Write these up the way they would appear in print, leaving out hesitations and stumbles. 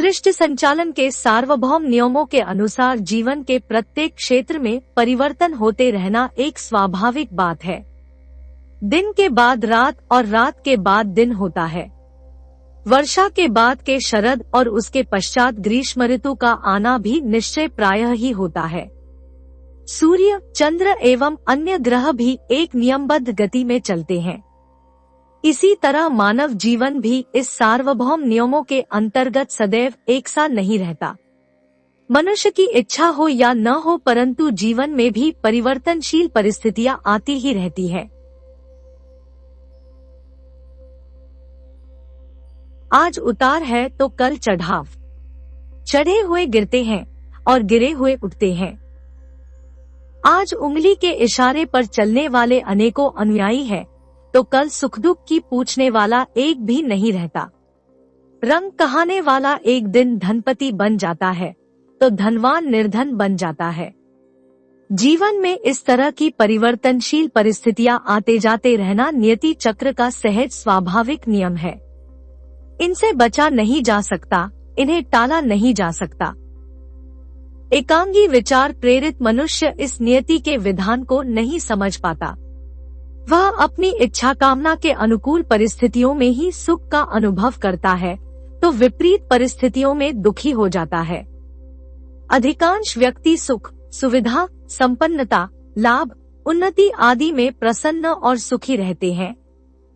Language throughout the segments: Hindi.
सृष्टि संचालन के सार्वभौम नियमों के अनुसार जीवन के प्रत्येक क्षेत्र में परिवर्तन होते रहना एक स्वाभाविक बात है। दिन के बाद रात और रात के बाद दिन होता है। वर्षा के बाद के शरद और उसके पश्चात ग्रीष्म ऋतु का आना भी निश्चय प्रायः ही होता है। सूर्य, चंद्र एवं अन्य ग्रह भी एक नियमबद्ध गति में चलते हैं। इसी तरह मानव जीवन भी इस सार्वभौम नियमों के अंतर्गत सदैव एक सा नहीं रहता। मनुष्य की इच्छा हो या न हो, परंतु जीवन में भी परिवर्तनशील परिस्थितियां आती ही रहती है। आज उतार है तो कल चढ़ाव। चढ़े हुए गिरते हैं और गिरे हुए उठते हैं। आज उंगली के इशारे पर चलने वाले अनेकों अनुयायी हैं, तो कल सुख दुख की पूछने वाला एक भी नहीं रहता। रंग कहाने वाला एक दिन धनपति बन जाता है, तो धनवान निर्धन बन जाता है। जीवन में इस तरह की परिवर्तनशील परिस्थितियां आते जाते रहना नियति चक्र का सहज स्वाभाविक नियम है। इनसे बचा नहीं जा सकता, इन्हें टाला नहीं जा सकता। एकांगी विचार प्रेरित मनुष्य इस नियति के विधान को नहीं समझ पाता। वह अपनी इच्छा कामना के अनुकूल परिस्थितियों में ही सुख का अनुभव करता है, तो विपरीत परिस्थितियों में दुखी हो जाता है। अधिकांश व्यक्ति सुख, सुविधा, संपन्नता, लाभ, उन्नति आदि में प्रसन्न और सुखी रहते हैं,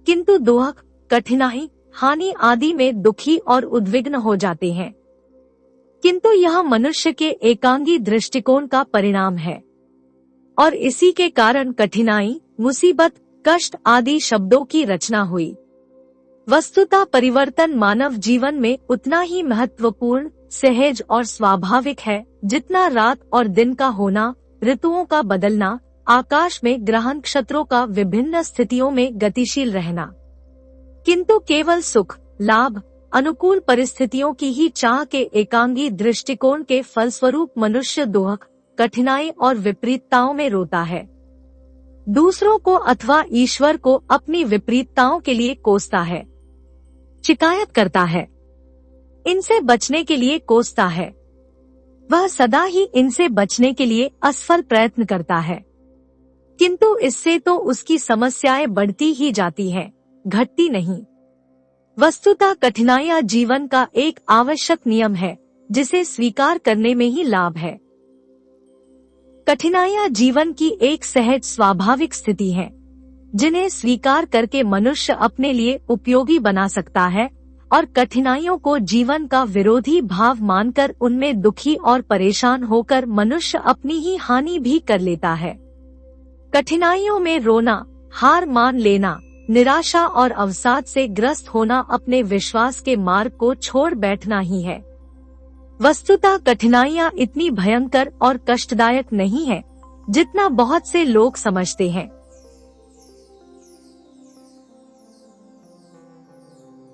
किंतु दुख, कठिनाई, हानि आदि में दुखी और उद्विग्न हो जाते हैं। किंतु यह मनुष्य के एकांगी दृष्टिकोण का परिणाम है और इसी के कारण कठिनाई, मुसीबत, कष्ट आदि शब्दों की रचना हुई। वस्तुतः परिवर्तन मानव जीवन में उतना ही महत्वपूर्ण, सहज और स्वाभाविक है जितना रात और दिन का होना, ऋतुओं का बदलना, आकाश में ग्रह नक्षत्रों का विभिन्न स्थितियों में गतिशील रहना। किंतु केवल सुख, लाभ, अनुकूल परिस्थितियों की ही चाह के एकांगी दृष्टिकोण के फलस्वरूप मनुष्य दुख, कठिनाई और विपरीतताओं में रोता है। दूसरों को अथवा ईश्वर को अपनी विपरीतताओं के लिए कोसता है, शिकायत करता है, इनसे बचने के लिए कोसता है। वह सदा ही इनसे बचने के लिए असफल प्रयत्न करता है, किंतु इससे तो उसकी समस्याएं बढ़ती ही जाती हैं, घटती नहीं। वस्तुतः कठिनाइयां जीवन का एक आवश्यक नियम है, जिसे स्वीकार करने में ही लाभ है। कठिनाइयां जीवन की एक सहज स्वाभाविक स्थिति है, जिन्हें स्वीकार करके मनुष्य अपने लिए उपयोगी बना सकता है और कठिनाइयों को जीवन का विरोधी भाव मानकर उनमें दुखी और परेशान होकर मनुष्य अपनी ही हानि भी कर लेता है। कठिनाइयों में रोना, हार मान लेना, निराशा और अवसाद से ग्रस्त होना अपने विश्वास के मार्ग को छोड़ बैठना ही है। वस्तुतः कठिनाइयां इतनी भयंकर और कष्टदायक नहीं है जितना बहुत से लोग समझते हैं।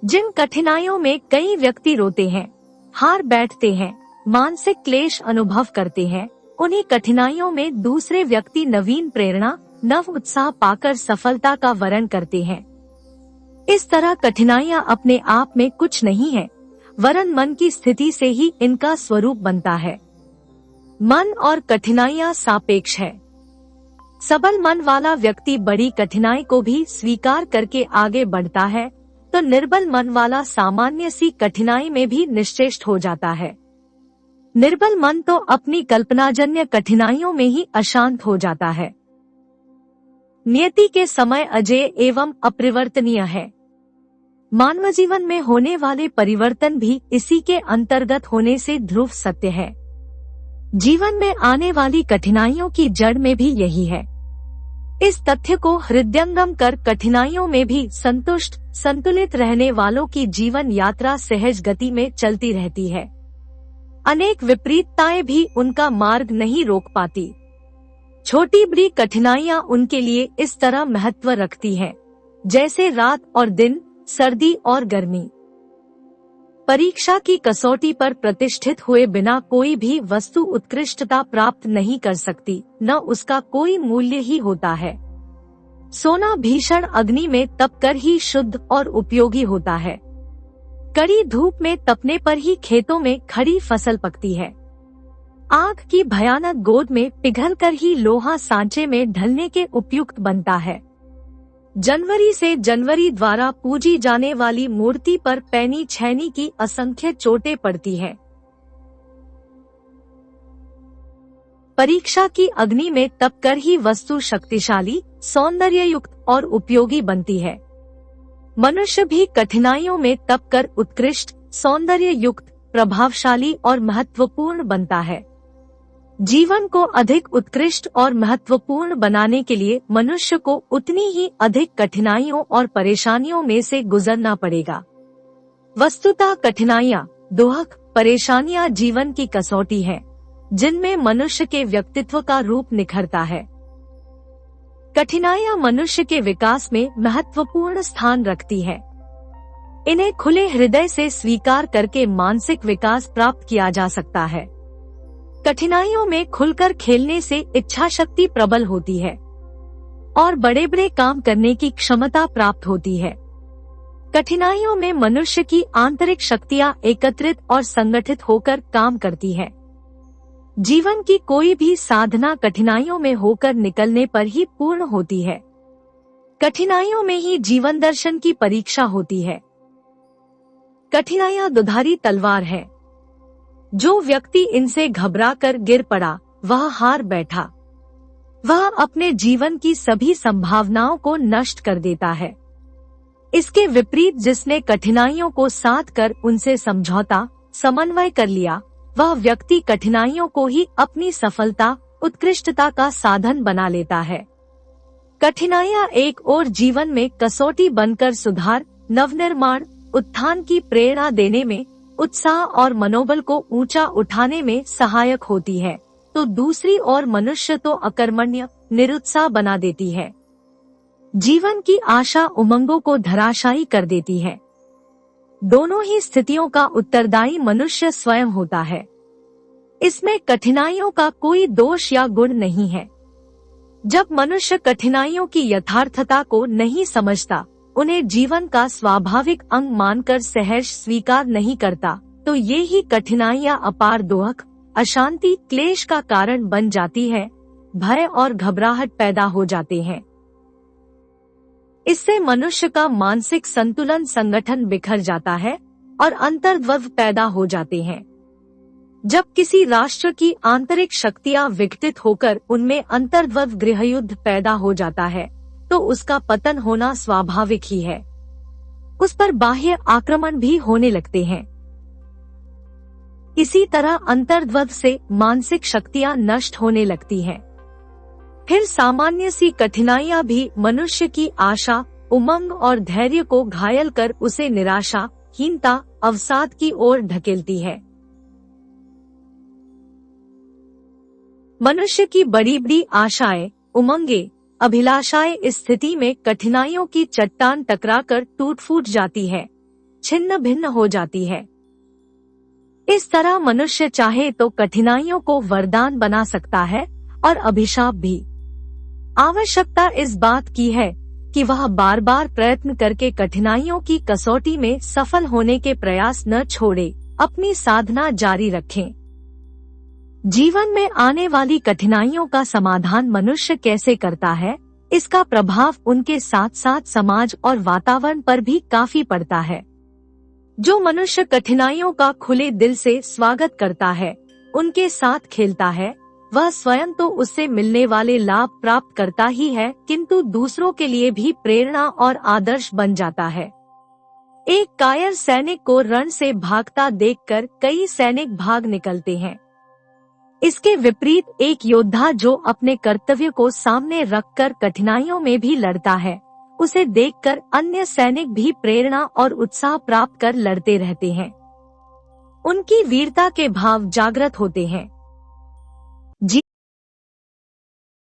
जिन कठिनाइयों में कई व्यक्ति रोते हैं, हार बैठते हैं, मानसिक क्लेश अनुभव करते हैं, उन्हीं कठिनाइयों में दूसरे व्यक्ति नवीन प्रेरणा, नव उत्साह पाकर सफलता का वरण करते हैं। इस तरह कठिनाइयां अपने आप में कुछ नहीं है, वरन मन की स्थिति से ही इनका स्वरूप बनता है। मन और कठिनाइयां सापेक्ष है। सबल मन वाला व्यक्ति बड़ी कठिनाई को भी स्वीकार करके आगे बढ़ता है, तो निर्बल मन वाला सामान्य सी कठिनाई में भी निश्चेष्ट हो जाता है। निर्बल मन तो अपनी कल्पनाजन्य कठिनाइयों में ही अशांत हो जाता है। नियति के समय अजेय एवं अपरिवर्तनीय है। मानव जीवन में होने वाले परिवर्तन भी इसी के अंतर्गत होने से ध्रुव सत्य है। जीवन में आने वाली कठिनाइयों की जड़ में भी यही है। इस तथ्य को हृदयंगम कर कठिनाइयों में भी संतुष्ट, संतुलित रहने वालों की जीवन यात्रा सहज गति में चलती रहती है। अनेक विपरीतताएं भी उनका मार्ग नहीं रोक पाती। छोटी बड़ी कठिनाइयां उनके लिए इस तरह महत्व रखती हैं, जैसे रात और दिन, सर्दी और गर्मी। परीक्षा की कसौटी पर प्रतिष्ठित हुए बिना कोई भी वस्तु उत्कृष्टता प्राप्त नहीं कर सकती, न उसका कोई मूल्य ही होता है। सोना भीषण अग्नि में तपकर ही शुद्ध और उपयोगी होता है। कड़ी धूप में तपने पर ही खेतों में खड़ी फसल पकती है। आग की भयानक गोद में पिघलकर ही लोहा सांचे में ढलने के उपयुक्त बनता है। जनवरी से जनवरी द्वारा पूजी जाने वाली मूर्ति पर पैनी छैनी की असंख्य चोटें पड़ती हैं। परीक्षा की अग्नि में तपकर ही वस्तु शक्तिशाली, सौंदर्ययुक्त और उपयोगी बनती है। मनुष्य भी कठिनाइयों में तपकर उत्कृष्ट, सौंदर्ययुक्त, प्रभावशाली और महत्वपूर्ण बनता है। जीवन को अधिक उत्कृष्ट और महत्वपूर्ण बनाने के लिए मनुष्य को उतनी ही अधिक कठिनाइयों और परेशानियों में से गुजरना पड़ेगा। वस्तुतः कठिनाइयाँ, दुख, परेशानियाँ जीवन की कसौटी है, जिनमें मनुष्य के व्यक्तित्व का रूप निखरता है। कठिनाइयाँ मनुष्य के विकास में महत्वपूर्ण स्थान रखती है। इन्हें खुले हृदय से स्वीकार करके मानसिक विकास प्राप्त किया जा सकता है। कठिनाइयों में खुलकर खेलने से इच्छा शक्ति प्रबल होती है और बड़े बड़े काम करने की क्षमता प्राप्त होती है। कठिनाइयों में मनुष्य की आंतरिक शक्तियाँ एकत्रित और संगठित होकर काम करती है। जीवन की कोई भी साधना कठिनाइयों में होकर निकलने पर ही पूर्ण होती है। कठिनाइयों में ही जीवन दर्शन की परीक्षा होती है। कठिनाइयाँ दुधारी तलवार है। जो व्यक्ति इनसे घबराकर गिर पड़ा, वह हार बैठा। वह अपने जीवन की सभी संभावनाओं को नष्ट कर देता है। इसके विपरीत जिसने कठिनाइयों को साथ कर उनसे समझौता, समन्वय कर लिया, वह व्यक्ति कठिनाइयों को ही अपनी सफलता, उत्कृष्टता का साधन बना लेता है। कठिनाइयाँ एक और जीवन में कसौटी बनकर सुधार, नवनिर्माण, उत्थान की प्रेरणा देने में, उत्साह और मनोबल को ऊंचा उठाने में सहायक होती है, तो दूसरी ओर मनुष्य तो अकर्मण्य, निरुत्साह बना देती है। जीवन की आशा उमंगों को धराशायी कर देती है। दोनों ही स्थितियों का उत्तरदायी मनुष्य स्वयं होता है। इसमें कठिनाइयों का कोई दोष या गुण नहीं है। जब मनुष्य कठिनाइयों की यथार्थता को नहीं समझता, उन्हें जीवन का स्वाभाविक अंग मानकर सहर्ष स्वीकार नहीं करता, तो ये ही कठिनाइयाँ अपार दुख, अशांति, क्लेश का कारण बन जाती है, भय और घबराहट पैदा हो जाते हैं। इससे मनुष्य का मानसिक संतुलन, संगठन बिखर जाता है और अंतर्द्वंद पैदा हो जाते हैं। जब किसी राष्ट्र की आंतरिक शक्तियां विघटित होकर उनमें अंतर्द्वंद, गृहयुद्ध पैदा हो जाता है, तो उसका पतन होना स्वाभाविक ही है। उस पर बाह्य आक्रमण भी होने लगते हैं। इसी तरह अंतर्द्वंद से मानसिक शक्तियां नष्ट होने लगती हैं। फिर सामान्य सी कठिनाइयां भी मनुष्य की आशा, उमंग और धैर्य को घायल कर उसे निराशा, हीनता, अवसाद की ओर ढकेलती है। मनुष्य की बड़ी बड़ी आशाएं, उमंगे, अभिलाषाएं इस स्थिति में कठिनाइयों की चट्टान टकराकर टूट फूट जाती है, छिन्न भिन्न हो जाती है। इस तरह मनुष्य चाहे तो कठिनाइयों को वरदान बना सकता है और अभिशाप भी। आवश्यकता इस बात की है कि वह बार बार प्रयत्न करके कठिनाइयों की कसौटी में सफल होने के प्रयास न छोड़े, अपनी साधना जारी रखें। जीवन में आने वाली कठिनाइयों का समाधान मनुष्य कैसे करता है, इसका प्रभाव उनके साथ साथ समाज और वातावरण पर भी काफी पड़ता है। जो मनुष्य कठिनाइयों का खुले दिल से स्वागत करता है, उनके साथ खेलता है, वह स्वयं तो उससे मिलने वाले लाभ प्राप्त करता ही है, किंतु दूसरों के लिए भी प्रेरणा और आदर्श बन जाता है। एक कायर सैनिक को रण से भागता देखकर कई सैनिक भाग निकलते हैं। इसके विपरीत एक योद्धा जो अपने कर्तव्य को सामने रखकर कठिनाइयों में भी लड़ता है, उसे देखकर अन्य सैनिक भी प्रेरणा और उत्साह प्राप्त कर लड़ते रहते हैं। उनकी वीरता के भाव जागृत होते हैं।